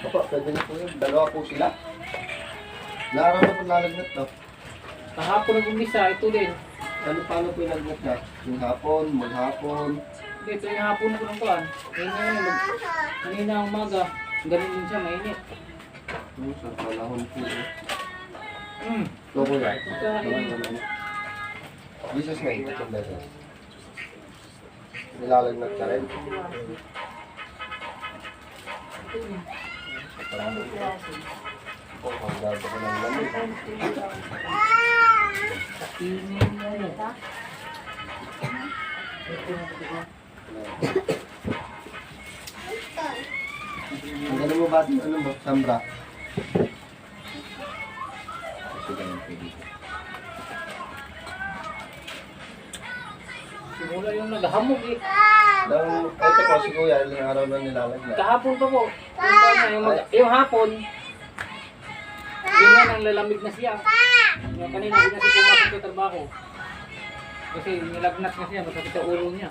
Opo, pwede na po yun. Dalawa po sila. Naaraw na po lalagnat, no? Kahapon nag-umisa, ito din. Paano po yung lagnat niya? Yung hapon, maghapon. Ito yung hapon ko ng kuhan. Kanina ang umaga, ganun din siya, mainit. Sa panahon po. Ito Ito po yan. Pagkain. Jesus na ito yung beses. Nilalagnat ka rin. Ang gago ko ng lamig. Ang galing mo ba? Ano mo? Sambra? Simula yung naghamog eh. Ito po si Kuya, ilang araw na nilalagnat. Kahapon pa po. Yung hapon, yun nga nang lalamig na siya. Yung kanina, hindi na siya pumasok sa trabaho. Kasi nilagnat na siya, masakit sa ulo niya.